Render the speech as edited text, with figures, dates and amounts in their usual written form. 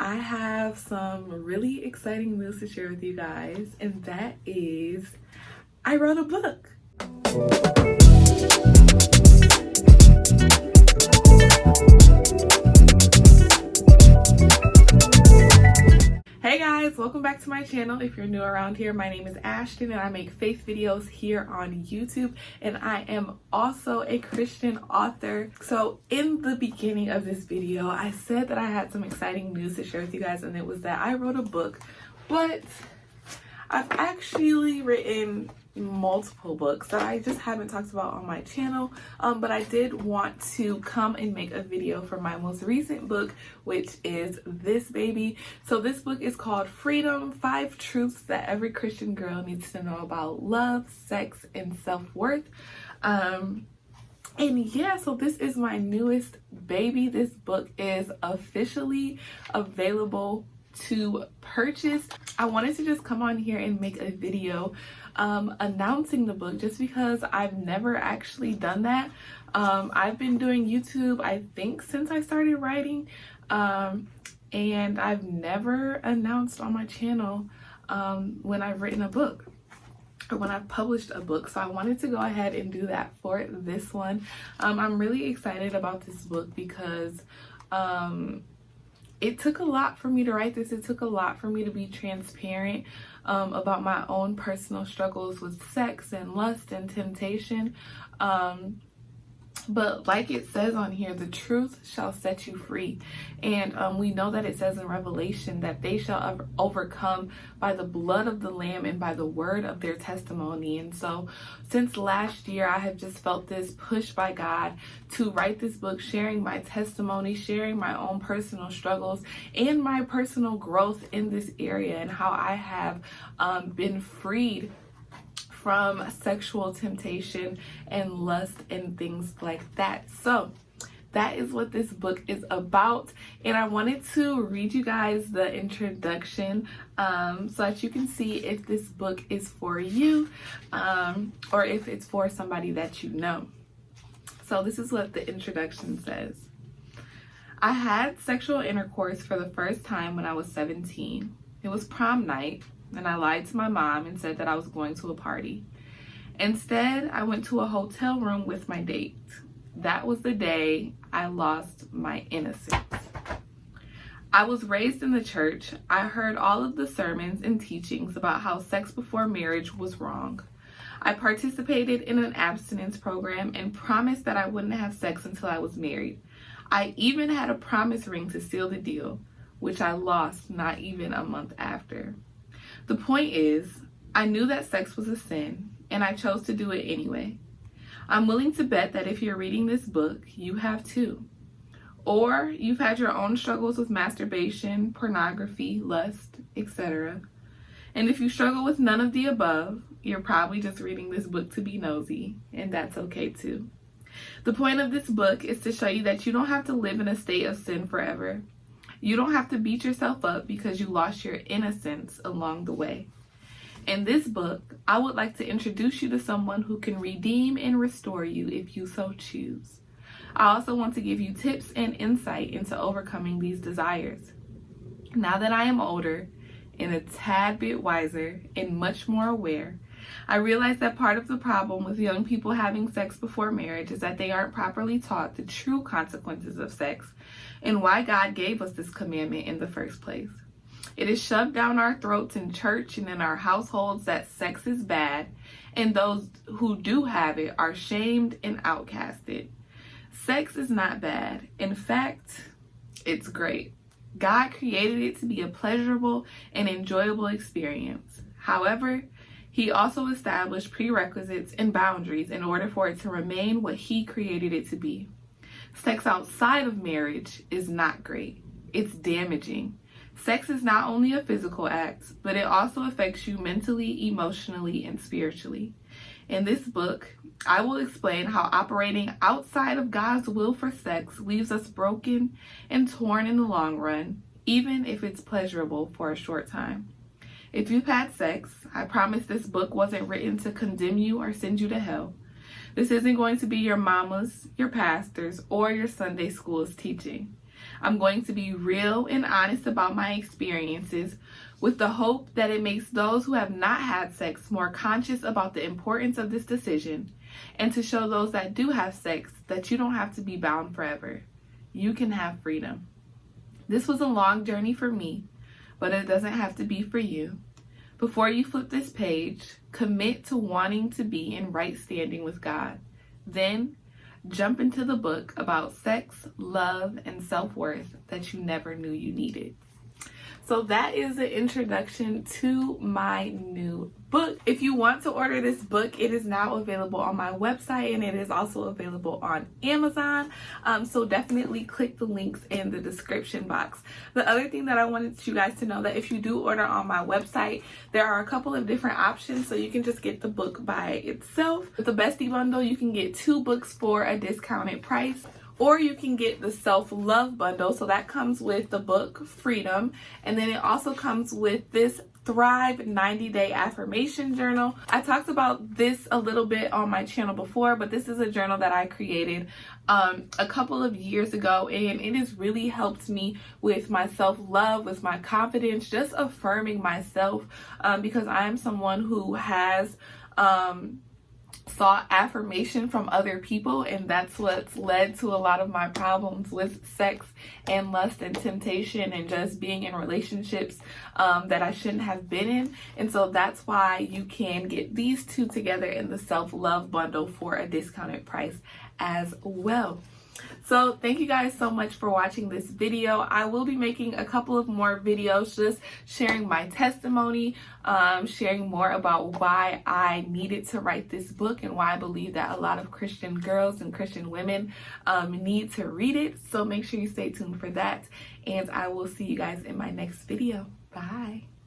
I have some really exciting news to share with you guys, and that is I wrote a book. Hey guys, welcome back to my channel. If you're new around here, my name is Ashton and I make faith videos here on YouTube, and I am also a Christian author. So in the beginning of this video, I said that I had some exciting news to share with you guys, and it was that I wrote a book, but I've actually written multiple books that I just haven't talked about on my channel, but I did want to come and make a video for my most recent book, which is this baby. So this book is called Freedom: 5 Truths That Every Christian Girl Needs to Know About Love, Sex, and Self-Worth. And yeah, so this is my newest baby. This book is officially available to purchase. I wanted to just come on here and make a video announcing the book, just because I've never actually done that. I've been doing YouTube, I think, since I started writing, and I've never announced on my channel when I've written a book or when I've published a book. So I wanted to go ahead and do that for this one. I'm really excited about this book because it took a lot for me to write this. It took a lot for me to be transparent about my own personal struggles with sex and lust and temptation. But like it says on here, the truth shall set you free. And we know that it says in Revelation that they shall overcome by the blood of the Lamb and by the word of their testimony. And so since last year, I have just felt this push by God to write this book, sharing my testimony, sharing my own personal struggles and my personal growth in this area, and how I have been freed from sexual temptation and lust and things like that. So that is what this book is about, and I wanted to read you guys the introduction so that you can see if this book is for you or if it's for somebody that you know. So this is what the introduction says. I had sexual intercourse for the first time when I was 17. It was prom night, and I lied to my mom and said that I was going to a party. Instead, I went to a hotel room with my date. That was the day I lost my innocence. I was raised in the church. I heard all of the sermons and teachings about how sex before marriage was wrong. I participated in an abstinence program and promised that I wouldn't have sex until I was married. I even had a promise ring to seal the deal, which I lost not even a month after. The point is, I knew that sex was a sin, and I chose to do it anyway. I'm willing to bet that if you're reading this book, you have too. Or you've had your own struggles with masturbation, pornography, lust, etc. And if you struggle with none of the above, you're probably just reading this book to be nosy, and that's okay too. The point of this book is to show you that you don't have to live in a state of sin forever. You don't have to beat yourself up because you lost your innocence along the way. In this book, I would like to introduce you to someone who can redeem and restore you if you so choose. I also want to give you tips and insight into overcoming these desires. Now that I am older and a tad bit wiser and much more aware, I realize that part of the problem with young people having sex before marriage is that they aren't properly taught the true consequences of sex and why God gave us this commandment in the first place. It is shoved down our throats in church and in our households that sex is bad, and those who do have it are shamed and outcasted. Sex is not bad. In fact, it's great. God created it to be a pleasurable and enjoyable experience. However, He also established prerequisites and boundaries in order for it to remain what He created it to be. Sex outside of marriage is not great. It's damaging. Sex is not only a physical act, but it also affects you mentally, emotionally, and spiritually. In this book, I will explain how operating outside of God's will for sex leaves us broken and torn in the long run, even if it's pleasurable for a short time. If you've had sex, I promise this book wasn't written to condemn you or send you to hell. This isn't going to be your mama's, your pastor's, or your Sunday school's teaching. I'm going to be real and honest about my experiences with the hope that it makes those who have not had sex more conscious about the importance of this decision, and to show those that do have sex that you don't have to be bound forever. You can have freedom. This was a long journey for me, but it doesn't have to be for you. Before you flip this page, commit to wanting to be in right standing with God. Then, jump into the book about sex, love, and self-worth that you never knew you needed. So that is an introduction to my new book. If you want to order this book, it is now available on my website, and it is also available on Amazon. So definitely click the links in the description box. The other thing that I wanted you guys to know, that if you do order on my website, there are a couple of different options. So you can just get the book by itself. With the Bestie Bundle, you can get 2 books for a discounted price. Or you can get the self-love bundle. So that comes with the book Freedom. And then it also comes with this Thrive 90-day affirmation journal. I talked about this a little bit on my channel before, but this is a journal that I created a couple of years ago, and it has really helped me with my self-love, with my confidence, just affirming myself, because I am someone who has sought affirmation from other people, and that's what's led to a lot of my problems with sex and lust and temptation and just being in relationships that I shouldn't have been in. And so that's why you can get these 2 together in the self-love bundle for a discounted price as well. So thank you guys so much for watching this video. I will be making a couple of more videos just sharing my testimony, sharing more about why I needed to write this book and why I believe that a lot of Christian girls and Christian women need to read it. So make sure you stay tuned for that, and I will see you guys in my next video. Bye.